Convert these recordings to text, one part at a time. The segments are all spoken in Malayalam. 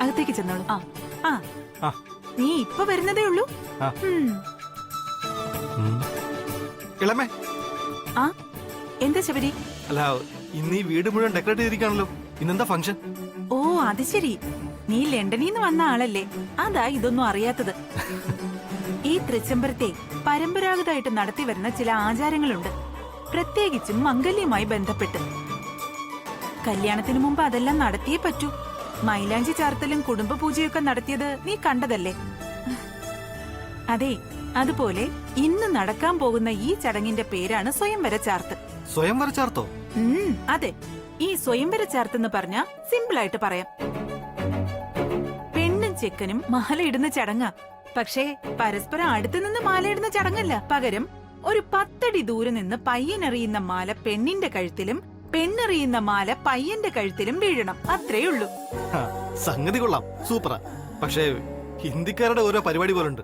അകത്തേക്ക് ചെന്നോളൂ. ആ ആ. നീ ഇപ്പൊ വരുന്നതേ ഉള്ളൂ. ആ. ഇളമേ, ആ എന്താ ശബരി? അല്ല ഇന്ന് ഈ വീട് മുഴുവൻ ഡെക്കറേറ്റ് ചെയ്തിരിക്കാണല്ലോ. ഇന്നെന്താ ഫംഗ്ഷൻ? ഓ അത് ശരി, നീ ലണ്ടനിൽ നിന്ന് വന്ന ആളല്ലേ, അതാ ഇതൊന്നും അറിയാത്തത്. ഈ തൃച്ചംബരത്തെ പരമ്പരാഗതമായിട്ട് നടത്തി വരുന്ന ചില ആചാരങ്ങളുണ്ട്, പ്രത്യേകിച്ചും മംഗല്യവുമായി ബന്ധപ്പെട്ട്. കല്യാണത്തിന് മുമ്പ് അതെല്ലാം നടത്തിയേ പറ്റൂ. മൈലാഞ്ചി ചാർത്തലും കുടുംബ പൂജയൊക്കെ നടത്തിയത് നീ കണ്ടതല്ലേ? അതെ, അതുപോലെ ഇന്ന് നടക്കാൻ പോകുന്ന ഈ ചടങ്ങിന്റെ പേരാണ് സ്വയംവര ചാർത്ത്. സ്വയംവര ചാർത്തോ? അതെ, ഈ സ്വയംവര ചാർത്തെന്ന് പറഞ്ഞ സിമ്പിൾ ആയിട്ട് പറയാം, പെണ്ണും ചെക്കനും മാലയിടുന്ന ചടങ്ങാ. പക്ഷേ പരസ്പരം അടുത്തു നിന്ന് മാലയിടുന്ന ചടങ്ങല്ല. പകരം ഒരു 10 അടി ദൂരെ നിന്ന് പയ്യനെറിയുന്ന മാല പെണ്ണിന്റെ കഴുത്തിലും പെണ്ണെറിയുന്ന മാല പയ്യന്റെ കഴുത്തിലും വീഴണം, അത്രേയുള്ളൂ. സംഗതി കൊള്ളാം, സൂപ്പറാ. പക്ഷേ ഹിന്ദിക്കാരുടെ ഓരോ പരിപാടി പോലുണ്ട്.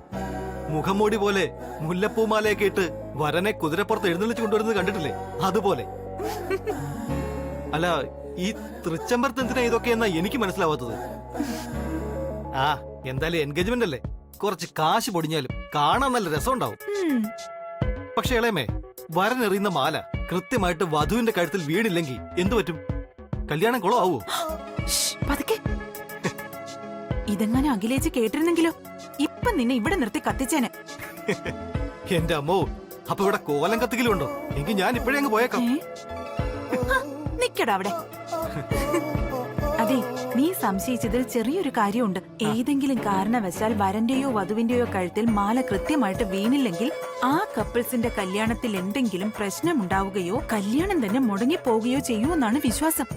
മുഖംമൂടി പോലെ മുല്ലപ്പൂമാലയൊക്കെ ഇട്ട് വരനെ കുതിരപ്പുറത്ത് എഴുന്നള്ളിച്ച് കൊണ്ടുവരുന്നത് കണ്ടിട്ടില്ലേ? അതുപോലെ. അല്ല, ഈ തൃച്ചംബരത്ത് എന്തിനാ ഇതൊക്കെ എന്നാ എനിക്ക് മനസ്സിലാവാത്തത്. ആ എന്തായാലും എൻഗേജ്മെന്റ് അല്ലേ, കുറച്ച് കാശ് പൊടിഞ്ഞാലും കാണാൻ നല്ല രസം ഉണ്ടാവും. പക്ഷെ ഇളയമേ, വരനെറിയുന്ന മാല കൃത്യമായിട്ട് വധുവിന്റെ കഴുത്തിൽ വീണില്ലെങ്കിൽ എന്തു പറ്റും? കല്യാണം കുളമാവോ? ഇതെങ്ങനെ അഖിലേച്ച് കേട്ടിരുന്നെങ്കിലോ, ഇപ്പൊ നിന്നെ ഇവിടെ നിർത്തി കത്തിച്ചേനെ. എന്റെ അമ്മോ, അപ്പൊ ഇവിടെ കോലം കത്തിക്കലും ഉണ്ടോ? എങ്കിൽ ഞാൻ ഇപ്പോഴേ അങ്ങ് പോയേക്കാം. നിക്കടാ അവിടെ. അതെ, നീ സംശയിച്ചതിൽ ചെറിയൊരു കാര്യമുണ്ട്. ഏതെങ്കിലും കാരണവശാൽ വരന്റെയോ വധുവിന്റെയോ കഴുത്തിൽ മാല കൃത്യമായിട്ട് വീണില്ലെങ്കിൽ ആ കപ്പിൾസിന്റെ കല്യാണത്തിൽ എന്തെങ്കിലും പ്രശ്നമുണ്ടാവുകയോ കല്യാണം തന്നെ മുടങ്ങിപ്പോവുകയോ ചെയ്യുമെന്നാണ് വിശ്വാസം.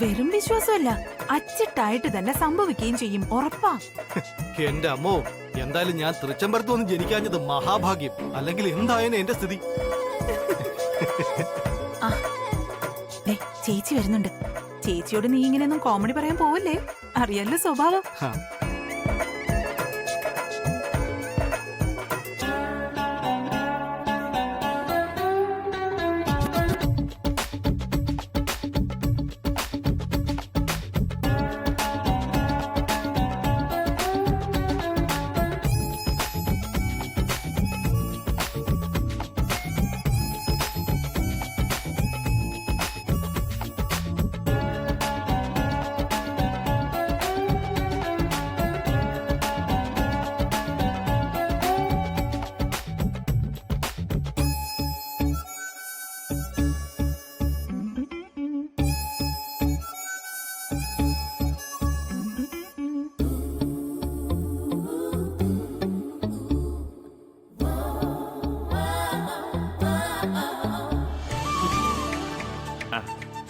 വെറും വിശ്വാസമല്ല, അച്ചിട്ടായിട്ട് തന്നെ സംഭവിക്കുകയും ചെയ്യും, ഉറപ്പാ. എന്റെ അമ്മോ, എന്തായാലും ഞാൻ തൃച്ചംബരത്ത് വന്ന് ജനിക്കാഞ്ഞത് മഹാഭാഗ്യം. അല്ലെങ്കിൽ എന്തായാലും എന്റെ സ്ഥിതി. ചേച്ചി വരുന്നുണ്ട്. ചേച്ചിയോട് നീ ഇങ്ങനെയൊന്നും കോമഡി പറയാൻ പോവല്ലേ, അറിയാലോ സ്വഭാവം.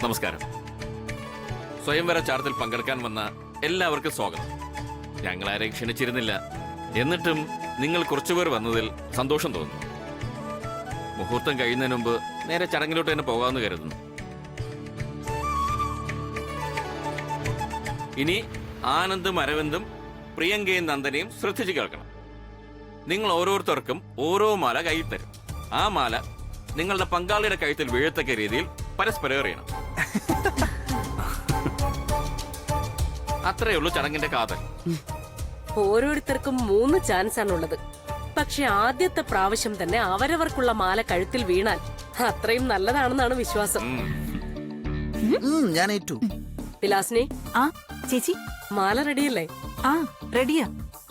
നമസ്കാരം. സ്വയംവര ചാർത്തിൽ പങ്കെടുക്കാൻ വന്ന എല്ലാവർക്കും സ്വാഗതം. ഞങ്ങളാരെയും ക്ഷണിച്ചിരുന്നില്ല, എന്നിട്ടും നിങ്ങൾ കുറച്ചുപേർ വന്നതിൽ സന്തോഷം തോന്നുന്നു. മുഹൂർത്തം കഴിയുന്നതിന് മുമ്പ് നേരെ ചടങ്ങിലോട്ട് തന്നെ പോകാമെന്ന് കരുതുന്നു. ഇനി ആനന്ദും അരവിന്ദും പ്രിയങ്കയും നന്ദനയും ശ്രദ്ധിച്ചു കേൾക്കണം. നിങ്ങൾ ഓരോരുത്തർക്കും ഓരോ മാല കയ്യിൽ തരും. ആ മാല നിങ്ങളുടെ പങ്കാളിയുടെ കഴുത്തിൽ വീഴത്തക്ക രീതിയിൽ പരസ്പരം എറിയണം. അത്രയുള്ളൂ ചടങ്ങിന്റെ കാതൽ. ഓരോരുത്തർക്കും 3 ചാൻസ് ആണുള്ളത്. പക്ഷെ ആദ്യത്തെ പ്രാവശ്യം തന്നെ അവരവർക്കുള്ള മാല കഴുത്തിൽ വീണാൽ അത്രയും നല്ലതാണെന്നാണ് വിശ്വാസം. ഞാൻ ഏറ്റു. വിലാസിനി, ആ ചേച്ചി, മാല റെഡിയല്ലേ? ആ റെഡിയാ,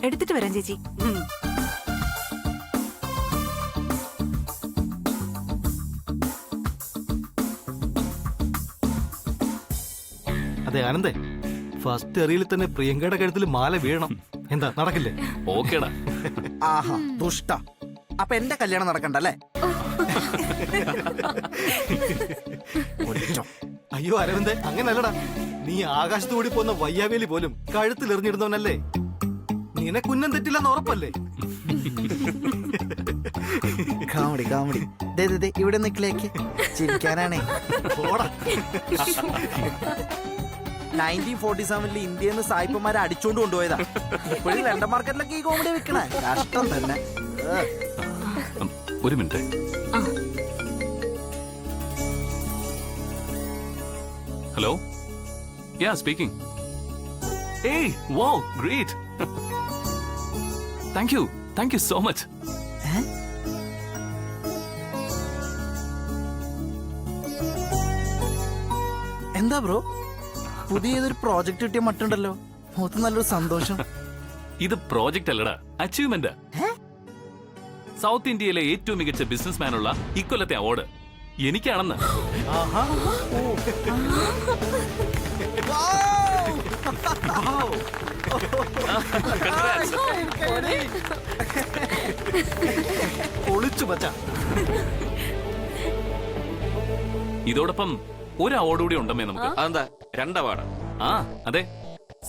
എടുത്തിട്ട് വരാം ചേച്ചി. അതെ ആനന്ദേ, ഫസ്റ്റ് എറിയിൽ തന്നെ പ്രിയങ്കയുടെ കഴുത്തിൽ മാല വീഴണം. എന്താ, നടക്കില്ലേ? ഓക്കേടാ. ആഹാ ദുഷ്ട. അപ്പൊ എന്റെ കല്യാണം നടക്കണ്ടല്ലേ? അയ്യോ അരവിന്ദേ, അങ്ങനല്ലടാ. നീ ആകാശത്ത് കൂടി പോകുന്ന വയ്യാവേലി പോലും കഴുത്തിൽ എറിഞ്ഞിടുന്നവനല്ലേ. നിനക്കുന്നം തെറ്റില്ലെന്ന് ഉറപ്പല്ലേ? Comedy comedy. ഇവിടെ നിക്കിലേക്ക് ചിരിക്കാനാണേ. 1947 ഇന്ത്യയിൽ നിന്ന് സായിപ്പന്മാരെ അടിച്ചോണ്ട് കൊണ്ടുപോയതാ. ഇപ്പോഴും ലണ്ടൻ മാർക്കറ്റിലൊക്കെ ഈ കോമഡി വെക്കണേ, കഷ്ടം തന്നെ. ഒരു മിനിറ്റ്. ഹലോ, യാ സ്പീക്കിംഗ്. ഏയ് wow great. Thank you so much. എന്താ ബ്രോ, പുതിയ ഏതൊരു പ്രോജക്റ്റ് കിട്ടിയ മട്ടുണ്ടല്ലോ, മുഖത്ത് നല്ലൊരു സന്തോഷം. ഇത് പ്രോജക്റ്റ് അല്ലടാ, അച്ചീവ്മെന്റ്. സൗത്ത് ഇന്ത്യയിലെ ഏറ്റവും മികച്ച ബിസിനസ്മാനുള്ള ഇക്കൊല്ലത്തെ അവാർഡ് എനിക്കാണെന്ന്. ഒളിച്ചു പച്ച. ഇതോടൊപ്പം ഒരു അവാർഡ് കൂടി ഉണ്ടമ്മേ നമുക്ക്. അതെന്താ 2 അവാർഡ്? ആ അതെ,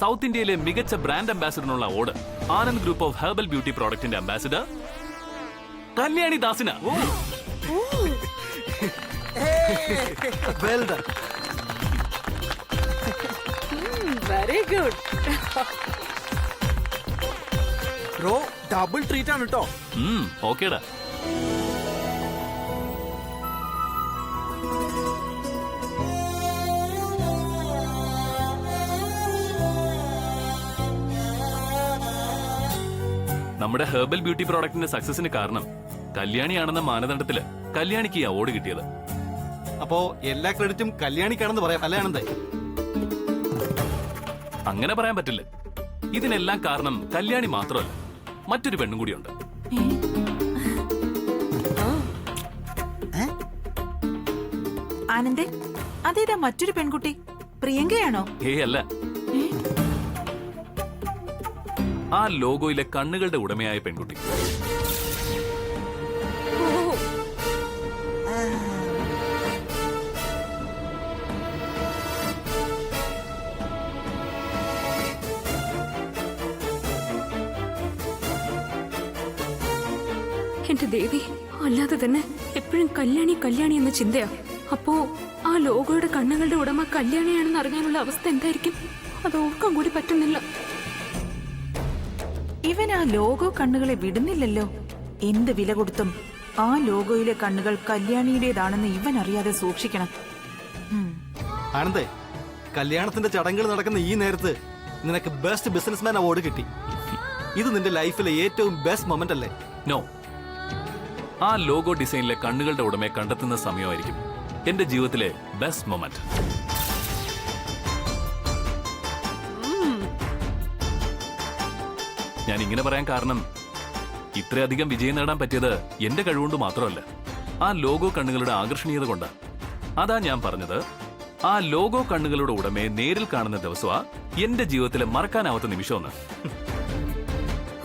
സൗത്ത് ഇന്ത്യയിലെ മികച്ച ബ്രാൻഡ് അംബാസിഡറിനുള്ള award Anand group of herbal beauty പ്രോഡക്റ്റിന്റെ അംബാസിഡർ കല്യാണി ദാസിന. Well done. Very good. Bro double treat ആണ് കേട്ടോ. ഓക്കേടാ. നമ്മുടെ ഹെർബൽ ബ്യൂട്ടി പ്രോഡക്റ്റിന്റെ സക്സസിന് കാരണം കല്യാണിയാണെന്ന മാനദണ്ഡത്തില് കല്യാണിക്ക് ഈ അവാർഡ് കിട്ടിയത്. അപ്പോ എല്ലാ ക്രെഡിറ്റും കല്യാണിക്കാണെന്ന് പറയാം അല്ലേ ആനന്ദേ? അങ്ങനെ പറയാൻ പറ്റില്ല. ഇതിനെല്ലാം കാരണം കല്യാണി മാത്രമല്ല, മറ്റൊരു പെണ്ണും കൂടിയുണ്ട്. ആനന്ദേ, അതേതാ മറ്റൊരു പെൺകുട്ടി? പ്രിയങ്കയാണോ? ഏയ് അല്ല, ആ ലോഗോയിലെ കണ്ണുകളുടെ ഉടമയായ പെൺകുട്ടി. എന്റെ ദേവി, അല്ലാതെ തന്നെ എപ്പോഴും കല്യാണി കല്യാണി എന്ന ചിന്തയാ. അപ്പോ ആ ലോഗോയുടെ കണ്ണുകളുടെ ഉടമ കല്യാണിയാണെന്ന് അറിഞ്ഞാലുള്ള അവസ്ഥ എന്തായിരിക്കും? അത് ഓർക്കാൻ കൂടി പറ്റുന്നില്ല. ഇവൻ ആ ലോഗോ കണ്ണുകളെ വിടുന്നില്ലല്ലോ. എന്ത് വില കൊടുത്തും ആ ലോഗോയിലെ കണ്ണുകൾ കല്യാണിയുടേതാണെന്ന് ഇവൻ അറിയാതെ സൂക്ഷിക്കണം. ആനന്ദേ, കല്യാണത്തിന്റെ ചടങ്ങുകൾ നടക്കുന്ന ഈ നേരത്ത് നിനക്ക് ബെസ്റ്റ് ബിസിനസ്മാൻ അവാർഡ് കിട്ടി. ഇത് നിന്റെ ലൈഫിലെ ഏറ്റവും ബെസ്റ്റ് മൊമെന്റ് അല്ലേ? നോ, ആ ലോഗോ ഡിസൈനിലെ കണ്ണുകളുടെ ഉടമയെ കണ്ടെത്തുന്ന സമയമായിരിക്കും എന്റെ ജീവിതത്തിലെ ബെസ്റ്റ് മൊമെന്റ്. ഞാൻ ഇങ്ങനെ പറയാൻ കാരണം ഇത്രയധികം വിജയം നേടാൻ പറ്റിയത് എന്റെ കഴിവുകൊണ്ട് മാത്രമല്ല, ആ ലോഗോ കണ്ണുകളുടെ ആകർഷണീയത കൊണ്ടാണ്. അതാ ഞാൻ പറഞ്ഞത്, ആ ലോഗോ കണ്ണുകളുടെ ഉടമയെ നേരിൽ കാണുന്ന ദിവസമാ എന്റെ ജീവിതത്തിലെ മറക്കാനാവാത്ത നിമിഷമെന്ന്.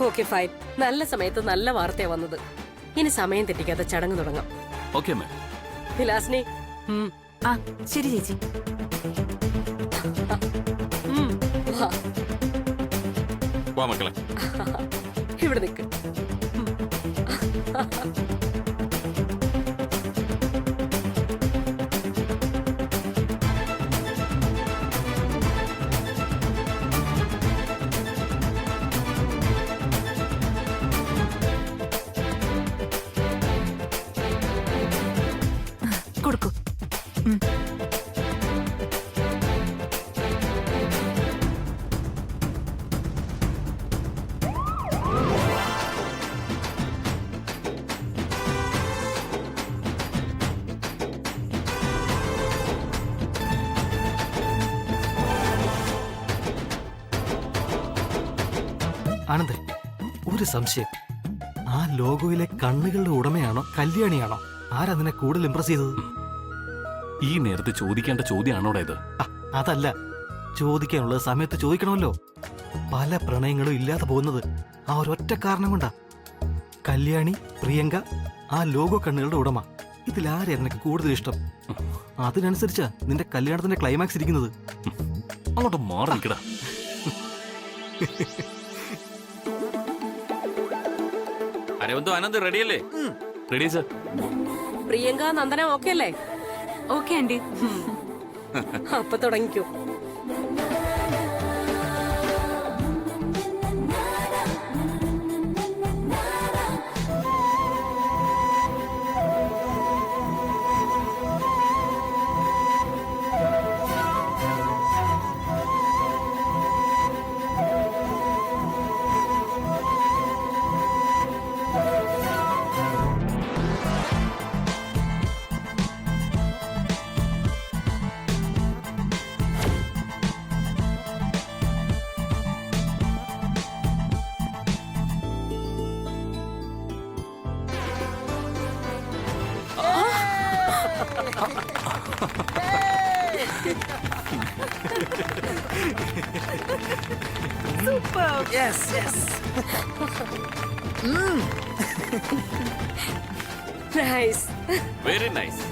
Okay fine. നല്ല സമയത്ത് നല്ല വാർത്തയാ വന്നത്. ഇനി സമയം തെറ്റിക്കാതെ ചടങ്ങ് തുടങ്ങാം. ഓക്കെ അമ്മേ. വിലാസിനി. ആ ശരി ചേച്ചി. വാ, വാ മക്കളെ. ഇവിടെ നിൽക്ക്. കൊടുക്കൂ. ആനന്ദേ, ഒരു സംശയം. ആ ലോഗോയിലെ കണ്ണുകളുടെ ഉടമയാണോ കല്യാണിയാണോ? ആരാ നിന്നെ കൂടുതൽ ഇംപ്രസ് ചെയ്തത്? ഈ നേരത്തെ ചോദിക്കേണ്ട ചോദ്യമാണോടാ ഇത്? അതല്ല, ചോദിക്കാനുള്ളത് സമയത്ത് ചോദിക്കണമല്ലോ. പല പ്രണയങ്ങളും ഇല്ലാതെ പോകുന്നത് ആ ഒരൊറ്റ കാരണം കൊണ്ടാ. കല്യാണി, പ്രിയങ്ക, ആ ലോഗോ കണ്ണുകളുടെ ഉടമ, ഇതിലാരെയാ നിനക്ക് കൂടുതൽ ഇഷ്ടം? അതിനനുസരിച്ചാ നിന്റെ കല്യാണത്തിന്റെ ക്ലൈമാക്സ് ഇരിക്കുന്നത്. അങ്ങോട്ട് മാറി നിൽക്കടാ. അരവിന്ദു, ആനന്ദ് റെഡിയല്ലേ? Ready sir. Priyanka, Nandana okay അല്ലേ? Okay aunty. അപ്പൊ തുടങ്ങിക്കോ. Yes yes nice. Very nice.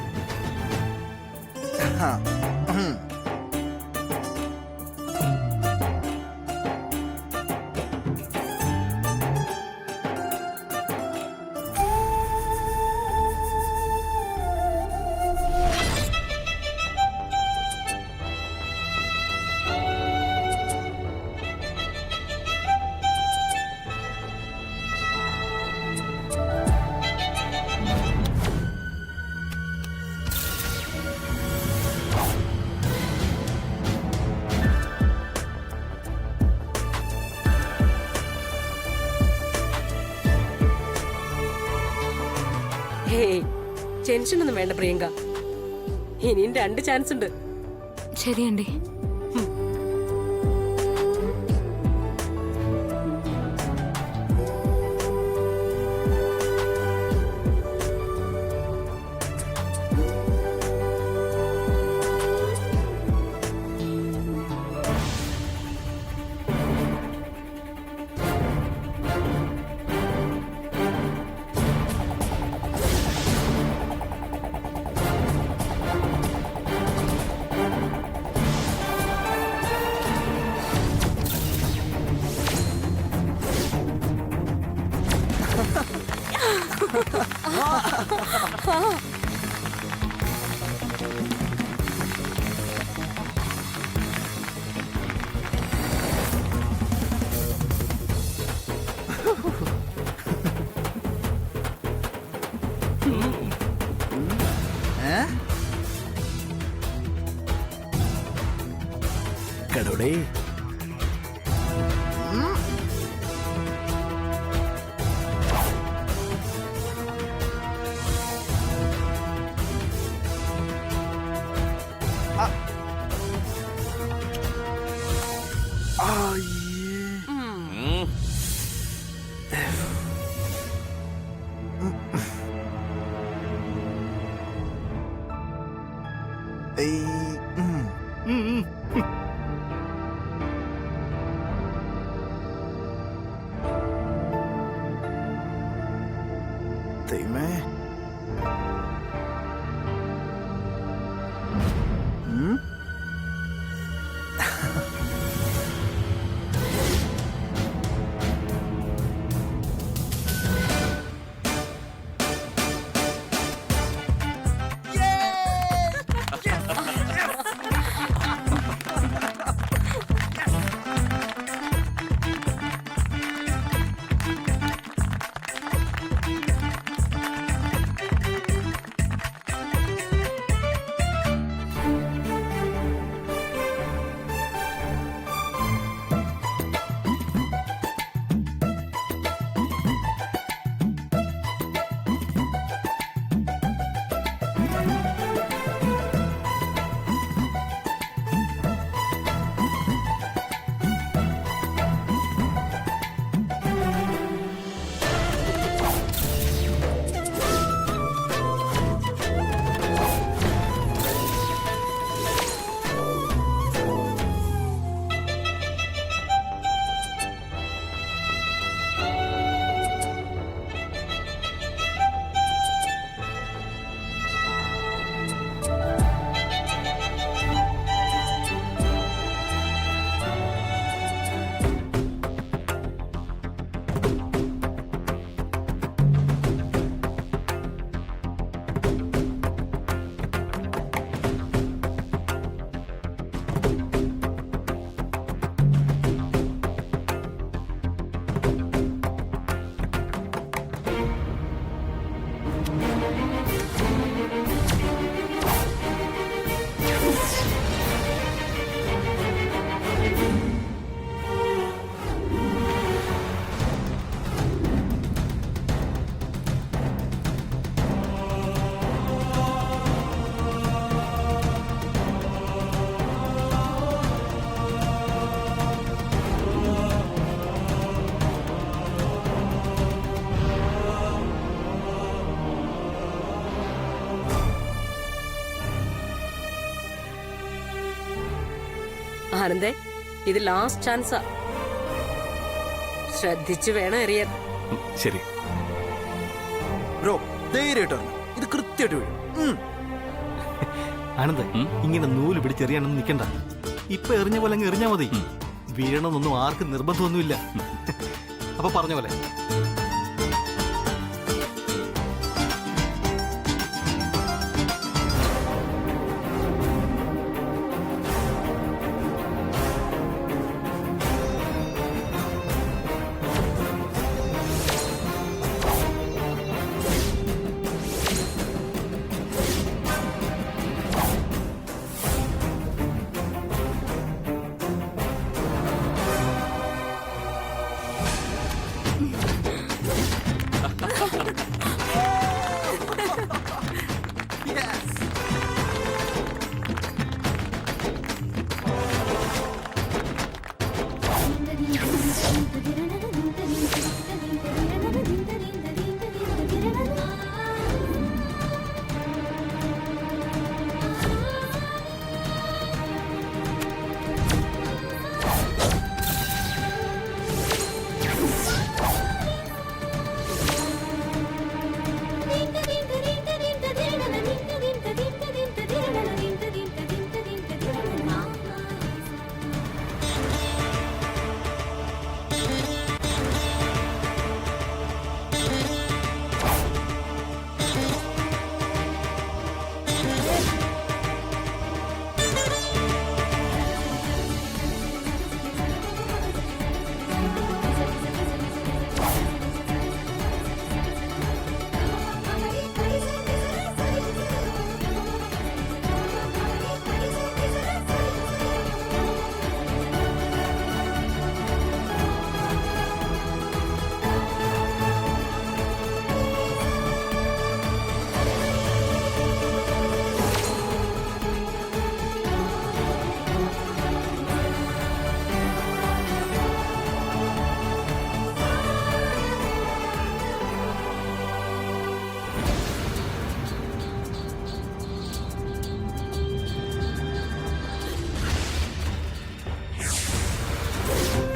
Hey, ടെൻഷനൊന്നും വേണ്ട പ്രിയങ്ക. ഇനിയും 2 ചാൻസ് ഉണ്ട്. ശരി ആന്റി. കടോടേ ഉം. ദൈവമേ. ആനന്ദേ, ഇത് ലാസ്റ്റ് ചാൻസാ. ശ്രദ്ധിച്ചു വേണം എറിയാൻ. ശരി. ബ്രോ ധൈര്യമായിട്ട് പറഞ്ഞു, ഇത് കൃത്യമായിട്ട് വീഴും. ആനന്ദ്, ഇങ്ങനെ നൂല് പിടിച്ചെറിയാനൊന്നും നിൽക്കണ്ട. ഇപ്പൊ എറിഞ്ഞ പോലെ അങ്ങ് എറിഞ്ഞാ മതി. വീഴണമെന്നൊന്നും ആർക്കും നിർബന്ധമൊന്നുമില്ല. അപ്പൊ പറഞ്ഞ പോലെ.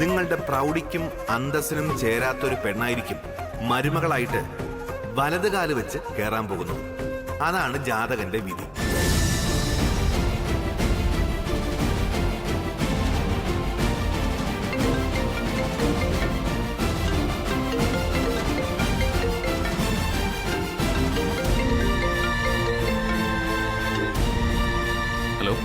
നിങ്ങളുടെ പ്രൗഢിക്കും അന്തസ്സിനും ചേരാത്തൊരു പെണ്ണായിരിക്കും മരുമകളായിട്ട് വലത് കാല് വെച്ച് കയറാൻ പോകുന്നത്. അതാണ് ജാതകന്റെ വിധി. ഹലോ.